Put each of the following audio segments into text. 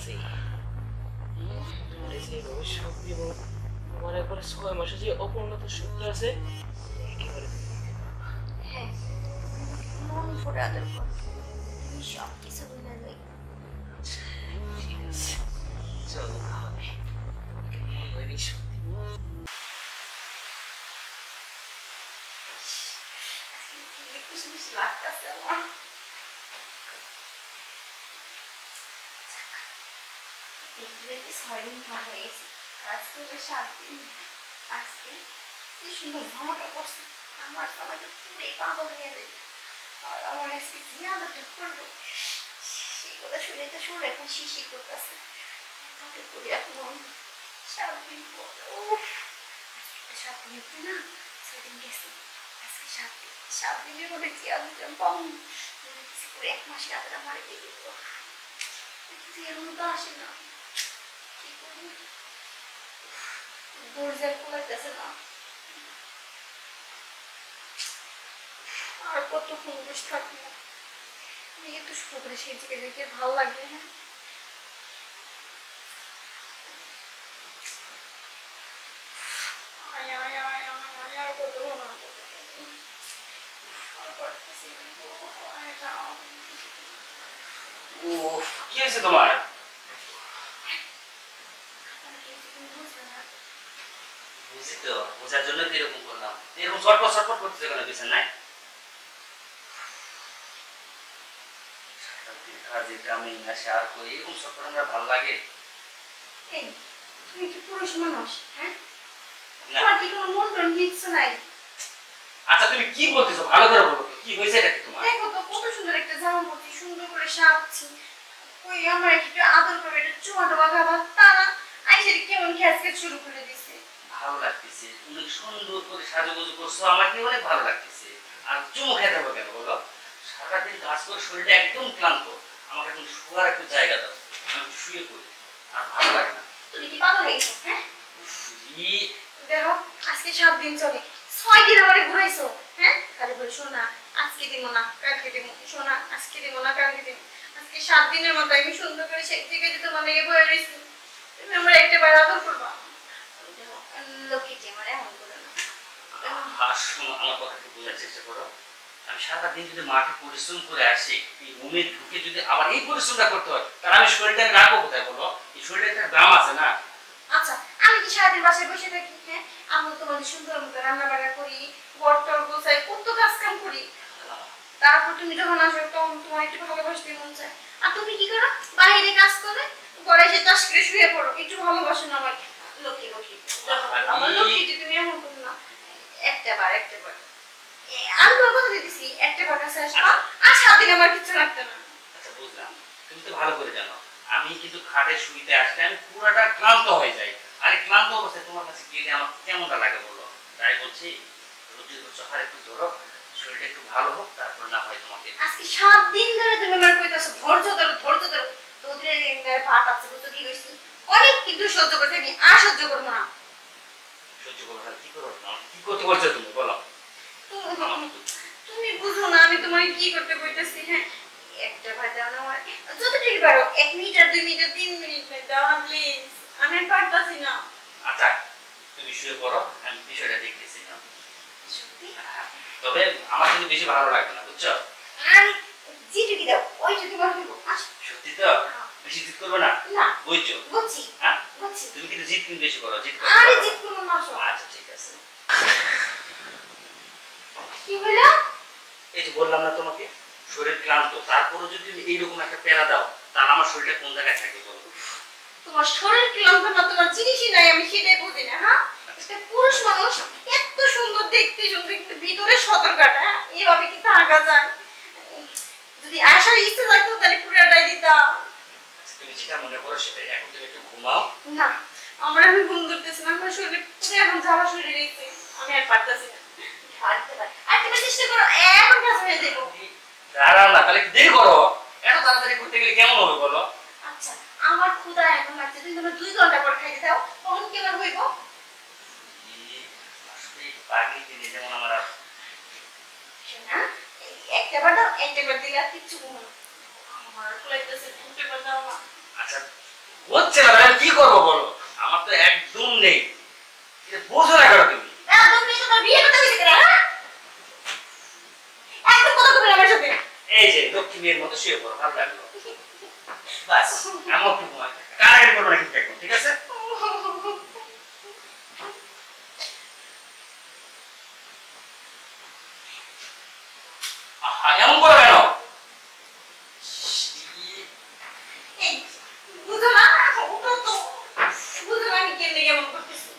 আছি তোমার যে ভবিষ্যৎ দিব তোমার একবারে 6 মাসে যে অপূর্ণতার সূত্র আছে একেবারে হ্যাঁ মন ভরে আদর কর সব কিছু ভুলে যাই ঠিক আছে চলো তাহলে সত্যি খুশি খুশি লাগতেছে আমার দেখতে 6 দিন ভালো হয়ে গেছে আজকে 7 দিন আজকে কি সুন্দর ভালোটা করছে আমার সবাইকে পুরে পাগল হয়ে যাবে আর আমার আজকে কি আদরটা করবো সেগুলো শুনে তো শুনে এখন শিশি করতেছে তাকে করি এখন 7 দিন পর উফ 7 দিন একটু না 6 দিন গেছে আজকে 7 দিনের মধ্যে কি আদরটা পাবো কিছু করে 1 মাসে আদর আমার দিয়ে দিল কিন্তু এরকম তো আসে না কি করবো দরজার খোলাইতেছে না আর কতক্ষণ বসে থাকবো একটু শুরু করে সেই দিকে দেখে ভালো লাগবে হ্যাঁ কি হয়েছে তোমার বুঝি তো বোঝার জন্য তো এরকম করলাম এরকম ছটফট ছটফট করতেছে কেন কিছু নাই কাজে কামে আসে আর কই এরকম ছটফট আমার ভালো লাগে এই তুমি কি পুরুষ মানুষ হ্যাঁ তোমার কি কোনো মন টন কিচ্ছু নাই আচ্ছা তুমি কি বলতেছো ভালো করে বলো কি হয়েছে এটা কি তোমার দেখো তো কত সুন্দর একটা জামা পরছি সুন্দর করে সাজছি কই আমার একটু আদর করবে এটা চুমাটো বাগাবা তা না আইসে কেমন খেয়াজকে শুরু করে দিছে ভালো লাগতেছে তুমি সুন্দর করে সাজুগুজু করছো আমাকে অনেক ভালো লাগতেছে আর চুমু খেতে হবে কেন বলো সারাদিন কাজ করে শরীরটা একদম ক্লান্ত আমাকে এখন শোয়ার একটু জায়গা দাও আমি শুয়ে পড়ি আর ভালো লাগে না তুমি কি পাগল হয়ে গেছো হ্যাঁ ই দেখো আজকে 7 দিন চলে 6 দিন আমারে ঘুরাইছো হ্যাঁ খালি বলে শোনা আজকে দিব না কালকে দিব শোনা আজকে দিব না কালকে দিব আজকে 7 দিনের মধ্যে আমি সুন্দর করে সেই থেকে যে তোমার লেগে বয়ে রইছি তুমি আমার একটা বার আদর করবা লক্ষ্মীটি আমার এমন করে না শোনো আমার কথা একটু বোঝার চেষ্টা করো আমি সারাদিন যদি মাঠে পরিশ্রম করে আসি এই রুমে ঢুকে যদি আবার এই পরিশ্রমটা করতে হয় তাহলে আমি শরীরটা রাখবো কোথায় বলো এই শরীরে একটা দাম আছে না আচ্ছা আমি কি সারাদিন বাসায় বসে থাকি হ্যাঁ আমি তোমাদের সুন্দর মতো রান্না বান্না করি ঘরটর গোছাই কত কাজ কাম করি তারপর তুমি যখন আসো তখন তোমার একটু ভালোবাসতে মন চায় আর তুমি কি করো বাইরে কাজ করে ঘরে এসে চাষ করে শুয়ে পড়ো একটু ভালোবাসো না আমার লক্ষ্মী লক্ষ্মী আমার লক্ষ্মীটি তুমি এমন করো না একটা বার আমি তোর কথা দিতেছি একটা বার কাছে আসবা আর 7 দিন আমার কিচ্ছু লাগতো না আচ্ছা বুঝলাম তুমি তো ভালো করে জানো আমি কিন্তু খাটে শুইতে আসলে আমি পুরোটা ক্লান্ত হয়ে যাই আর এই ক্লান্ত অবস্থায় তোমার কাছে গেলে আমার কেমনটা লাগে বলো তাই বলছি রুটি সকালে একটু ধরো শরীরটা একটু ভালো হোক তারপর না হয় তোমাকে আজকে 7 দিন ধরে তুমি আমার কইতাছো ধৈর্য ধরো তোদের ভাত আছে তো কি হইছে অনেক কিন্তু সহ্য করতে আমি আর সহ্য করব না সহ্য করব না কি করব না কি করতে বলছো তুমি বলো তুমি বুঝো না আমি তোমাকে কি করতে কইতাছি হ্যাঁ একটা ভাত দাও না আমার যতটুকু পারো 1 মিনিট আর 2 মিনিট আর 3 মিনিট দাও না প্লিজ আমি পারতাছি না আচ্ছা তুমি শুয়ে পড়ো আমি বিষয়টা দেখতেছি না সত্যি তবে আমার কিন্তু বেশি ভালো লাগবে না বুঝছো আর জিটুকি দাও ওইটুকি বলবো সত্যি তো বেশি জিদ করবে না না বুঝছো বুঝছি হ্যাঁ বুঝছি তুমি কিন্তু জিদ কিন্তু বেশি করো জিদ আরে জিদ করব না আচ্ছা ঠিক আছে কি হলো এই যে বললাম না তোমাকে শরীর ক্লান্ত তারপরে যদি এইরকম একটা প্যারা দাও তাহলে আমার শরীরটা কোন জায়গায় থাকবে বলো তোমার শরীর ক্লান্ত না তোমার জিনিসই নাই আমি সেটাই বুঝি না হ্যাঁ একটা পুরুষ মানুষ এত সুন্দর দেখতে সুন্দর কিন্তু ভিতরে সতর্কতা এইভাবে কি থাকা যায় যদি আসার ইচ্ছা থাকতো তাহলে পুরোটাই দিতাম তুমি যেটা মনে করো সেটাই এখন তুমি একটু ঘুমাও না আমার আমি ঘুম ধরতেছি না আমার শরীরে পুরো এখন জ্বালা শরীরে রয়েছে আমি আর পারতেছি না আর তুমি চেষ্টা করো এখন কাজ হয়ে যাবো দাঁড়াও না তাহলে দেরি করো এত তাড়াতাড়ি করতে গেলে কেমন হবে বলো আচ্ছা আমার ক্ষুধা এখন লাগছে তুমি তোমার 2 ঘন্টা পর খাইতে দাও তখন কেমন হইব আসলে পাগলি দিনে যেমন আমরা শোনা একটা বার দাও একটা বার দিলে আর কিচ্ছু বলবো না আমার কুলাইতেছে দুটো বার দাও না আচ্ছা হচ্ছে না, আমি কি করবো বলো? আমার তো একদম নেই, এটা বোঝো না কেন তুমি? একদম নেই তো তোর বিয়ে করতে হয়েছে কেন, হ্যাঁ? একদম কথা বলবি না আমার সাথে। এই যে লক্ষ্মী মেয়ের মতো শুয়ে পড়ো, ভালো লাগলো। বাস এমন কি ঘুমাই, কারাগারি করবো না কিন্তু একদম, ঠিক আছে? আহা, এমন করো কেন? এই, বুঝো না, ওটা তো বুঝো না আমি কেন এমন করতেছি।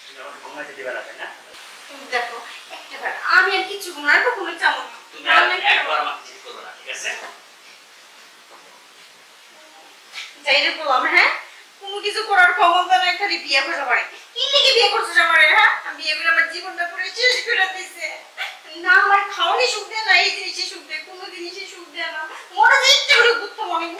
তুমি আমাকে ঘুমাইতে দিবে না, তাই না? তুমি দেখো একটাবার আমি আর কিছু আর কখনো চাবো না। তুমি আর একবার আমাকে চিট করবে না, ঠিক আছে? যাই রে বললাম, হ্যাঁ কোনো কিছু করার ক্ষমতা নাই, খালি বিয়ে করে পারে। কি লিখে বিয়ে করছিস আমারে, হ্যাঁ? আমি বিয়ে করে আমার জীবনটা পুরো শেষ করে দিছে। না আমার খাওয়ানি সুখ দেয় না, এই জিনিসে সুখ দেয়, কোনো জিনিসে সুখ দেয় না। মনে যে ইচ্ছে করে ঘুরতাম আমি।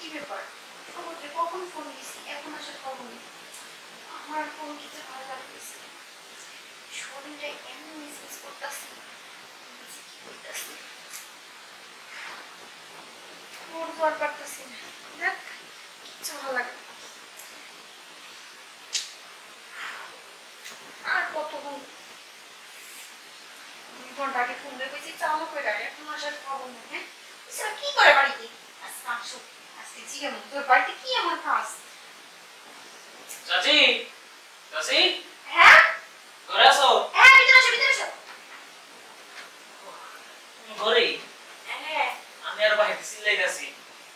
কি ব্যাপার, সমুদ্রে কখন ফোন দিছি, এখন আসার খবর নেই। আমার আর কোনো কিছু ভালো লাগতেছে না। শরীরে এমন মিসমিস করতেছে, কি করতেছে ওর জ্বর পারতেছি না। দেখ কিচ্ছু ভালো লাগে না। আর কতক্ষণ ঘন্টা আগে ফোন দিয়ে কইছি চালু করে রাখ, এখন আসার খবর নেই। হ্যাঁ এছাড়া কি করে বাড়িতে আজকে আসো, আজকে জিজ্ঞাসা তোর বাড়িতে কি এমন কাজ? চাচি, চাচি, হ্যাঁ ঘরে আসো। হ্যাঁ ভিতরে আসো, ভিতরে আসো। ঘরে হ্যাঁ আমি আর বাইরে চিল্লাই গেছি।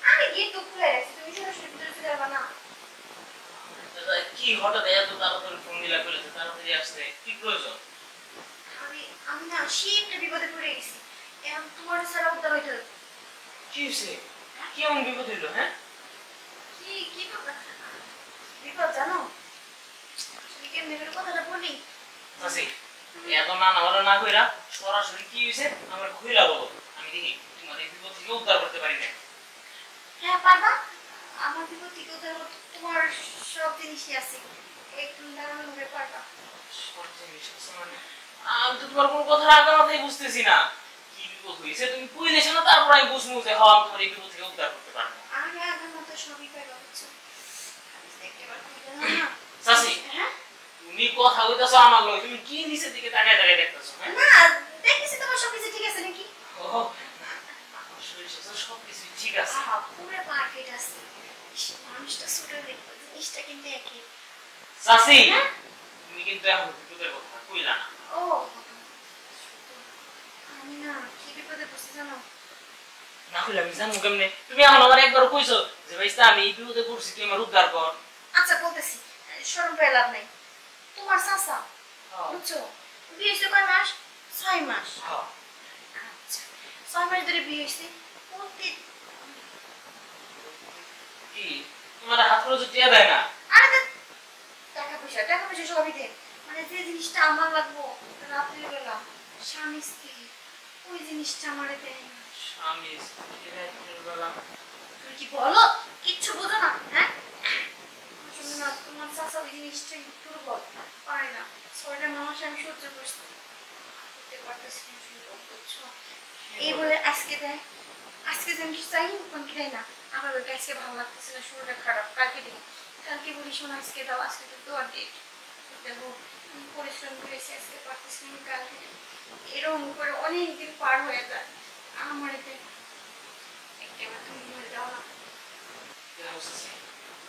আমি গেট তো খুলে রাখছি, তুমি সরাসরি ভিতরে চলে যাবে না? দাদা কি হঠাৎ এত তাড়াতাড়ি ফোন দিলা, কইলে তাড়াতাড়ি আসতে কি প্রয়োজন? আমি আমি না সেই একটা বিপদে পড়ে গেছি, এখন তোমার ছাড়া উদ্ধার হইতে হবে। কি হয়েছে? কি এমন বিপদ হইলো? হ্যাঁ, কি কি বিপদ? বিপদ জানো? আসলে কেমনে করে কথাটা বলি? চাচি এত না নামারা না কইরা সরাসরি কি হয়েছে আমার খুইলা বলো, আমি দেখি তোমার এই বিপদ থেকে উদ্ধার করতে পারি না। হ্যাঁ পারবা, আমার বিপদ থেকে উদ্ধার করতে তোমার সব জিনিসই আছে, একটু দাঁড়ানো হলে পারবা। সব জিনিস আছে মানে? আমি তো তোমার কোনো কথা আগা মাথায় বুঝতেছি না। কি বিপদ হয়েছে তুমি কইলে না, তারপর আমি বুঝবো যে হ্যাঁ আমি তোমার এই বিপদ থেকে উদ্ধার করতে পারবো। আমি আগে মতো সবই পাইবা বুঝছো, আমি দেখতে পারবো না। চাচি হ্যাঁ তুমি কথা কইতাছো আমার লগে, তুমি কি নিচের দিকে তাকায় তাকায় দেখতেছো? হ্যাঁ না দেখতেছি তোমার সবকিছু ঠিক আছে নাকি? ও আমার শরীর স্বাস্থ্য সবকিছু ঠিক আছে। পুরো পারফেক্ট আছে। মানুষটা ছোট দেখবো, জিনিসটা কিন্তু একই। চাচি হ্যাঁ? তুমি কিন্তু এখন বিপদের কথা কইলা না। ও আমি না কি বিপদে পড়ছি জানো? না কইলে আমি জানবো কেমনে? তুমি এখন আমার একবার কইছো যে ভাইস্তা আমি এই বিপদে পড়ছি, তুই আমার উদ্ধার কর। আচ্ছা বলতেছি, শরম পেয়ে লাভ নাই। তোমার চাচা বুঝছো বিয়ে হয়েছে কয় মাস? 6 মাস। হ্যাঁ আচ্ছা 6 মাস ধরে বিয়ে হয়েছে, প্রতি কি তোমার হাত খরচ টিয়া দেয় না? আরে ধ্যাৎ, টাকা পয়সা সবই দেয়, মানে যে জিনিসটা আমার লাগবো রাত্রির বেলা স্বামী স্ত্রী, ওই জিনিসটা আমারে দেয় না। স্বামী স্ত্রী রাতের বেলা? তুমি কি বলো, কিচ্ছু বোঝো না? হ্যাঁ আসলে না তোমার চাচা ওই জিনিসটা দুর্বল, পারে না। 6টা মাস আমি সহ্য করছি, করতে পারতেছি না, বুঝছো? এই বলে আজকে দেয়, আজকে যে আমি চাই তখন কি দেয় না। আমার ওই আজকে ভালো লাগতেছে না, শরীরটা খারাপ, কালকে দিই, কালকে বলি শোনো আজকে দাও, আজকে তো দোয়ার ডেট, দেখো আমি পরিশ্রম করেছি আজকে পারতেছি না, কালকে দিই। এরকম করে অনেকদিন পার হয়ে যায়, আমার এতে একবার তুমি বলে দাও না।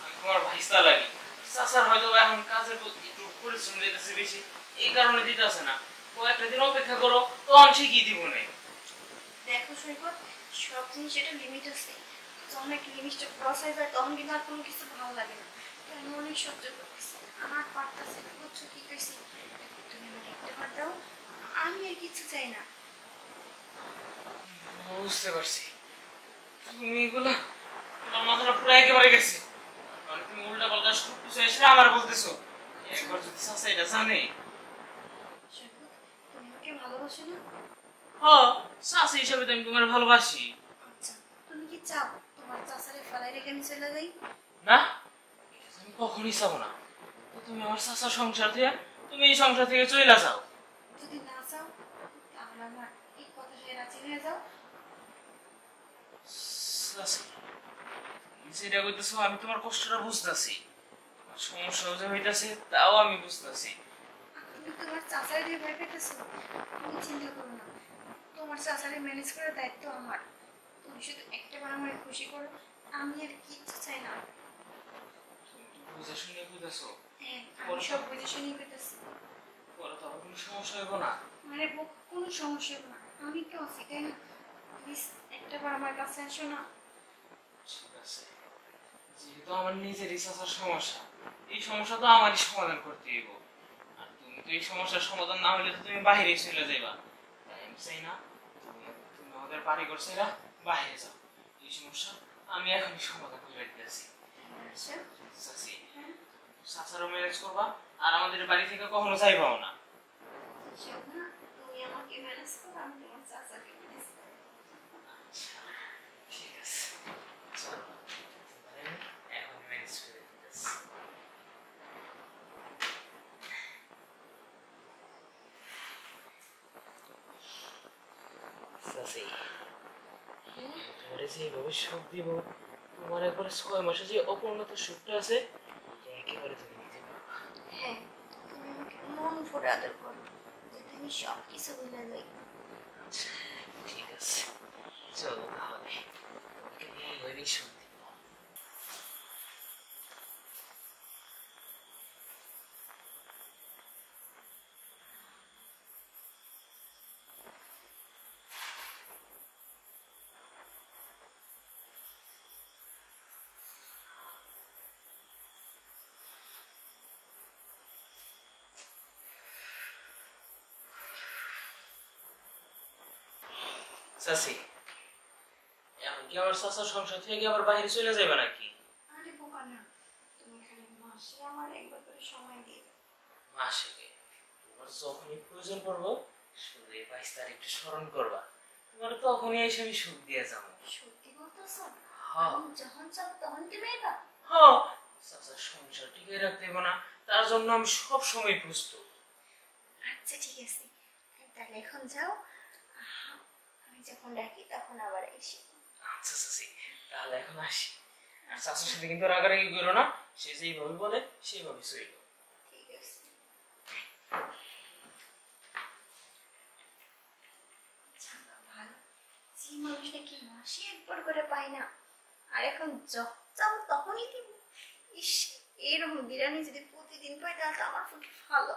আমি তোমার ভাইস্তা লাগি, চাচার হয়তো এখন কাজের প্রতি একটু পরিশ্রম দিতেছে বেশি, এই কারণে দিতেছে না। কয়েকটা দিন অপেক্ষা করো, তখন ঠিকই দিব না। দেখো সৈকত, সব জিনিস একটা লিমিট আছে, যখন একটা লিমিটটা ক্রস হয়ে যায় তখন কিন্তু আর কোনো কিছু ভালো লাগে না। আমি অনেক সহ্য করতেছি, আমার পারতেছে না, বুঝছো কি কইছি? তুমি আমাকে একটা বার দাও, আমি আর কিছু চাই না। বুঝতে পারছি, তুমি এগুলা তোমার মাথাটা পুরো একেবারে গেছে। মানে তুমি উল্টা পাল্টা সব কিছু এসে আমার বলতেছো। একবার যদি চাচা এটা জানে। সৈকত, তুমি আমাকে ভালোবাসো না? হ, চাচা হিসাবে তো আমি তোমার ভালোবাসি। আচ্ছা, তুমি কি চাও তোমার চাচারে ফেলাই রেখে আমি চলে যাই? না, এটা তো আমি কখনই চাবো না। তো তুমি আমার চাচার সংসার থেকে তুমি এই সংসার থেকে চলে যাও। যদি না চাও তাহলে আমার এই কথাটাই রাজি হয়ে যাও। চাচি, তুমি যেটা কইতেছো আমি তোমার কষ্টটা বুঝতেছি। তোমার সমস্যা যে হইতাছে তাও আমি বুঝতেছি। তুমি তোমার চাচারে দিয়ে ভয় পেতেছো। তুমি চিন্তা করো না, তোমার চাচারে ম্যানেজ করার দায়িত্ব আমার। তুমি শুধু একটাবার আমার খুশি করো, আমি আর কিচ্ছু চাই না। তুমি তো বুঝে শুনে কইতেছো। হ্যাঁ, আমি সব বুঝে শুনেই পেতেছি। পরে তো আবার কোনো সমস্যা হইব না। মানে কোনো সমস্যা হবে না, আমি তো আছি তাই না? প্লিজ একটাবার আমার কাছে আসো না। ঠিক আছে, যেহেতু আমার নিজেরই চাচার সমস্যা, এই সমস্যা তো আমারই সমাধান করতে হইব। আর তুমি তো এই সমস্যার সমাধান না হলে তো তুমি বাইরে চলে যাইবা। তাই আমি চাই না তুমি তুমি আমাদের বাড়ি করছে না, বাইরে যাও। এই সমস্যা আমি এখনই সমাধান করে দিতেছি। আচ্ছা, চাচি, হ্যাঁ, চাচারও ম্যানেজ করবা আর আমাদের বাড়ি থেকে কখনো যাইবাও না। শোন না, তুমি আমাকে ম্যানেজ করো, আমি তোমার চাচাকে ম্যানেজ করো। আচ্ছা, ঠিক আছে, চলো এখন ম্যানেজ করে দিতেছি। চাচি, তোমারে যে এইভাবে সুখ দিব, তোমার একবারে 6 মাসে যে অপূর্ণত সুখটা আছে এটা একেবারে তুমি নিতে পারবা। হ্যাঁ, তুমি আমাকে মন ভরে আদর করো, যাতে আমি সব কিছু ভুলে যাই। আচ্ছা, ঠিক আছে, চলো তাহলে তোমাকে মন ভরেই সুখ দিব। চাচি, এখন কি আমার চাচার সংসার থেকে আবার বাইরে চলে যাবে নাকি? আরে বোকা না, তুমি খালি মাসে আমার একবার করে সময় দিয়ে দাও। মাসে তোমার যখনই প্রয়োজন পড়বো শুধু এই 22 তারিখটা স্মরণ করবা, তোমার তখনই এসে আমি সুখ দিয়ে যাবো। সত্যি বলতেছো? হ্যাঁ আমি যখন চাও তখন দিবে এটা? হ্যাঁ, চাচার সংসার টিকে রাখতে হবে না, তার জন্য আমি সব সময় প্রস্তুত। আচ্ছা ঠিক আছে, তাহলে এখন যাও, আমি যখন ডাকি তখন আবার এসে। আচ্ছা চাচি, তাহলে এখন আসি। আর চাচার সাথে কিন্তু রাগারাগি করো না, সে যেইভাবে বলে সেইভাবে চইল। ঠিক আছে। যাক, ভালো, যে মানুষটা কি মাসে একবার করে পাই না, আর এখন যখন চাও তখনই দিব। ইস, এরকম বিরিয়ানি যদি প্রতিদিন পাই তাহলে তো আমার খুব ভালো।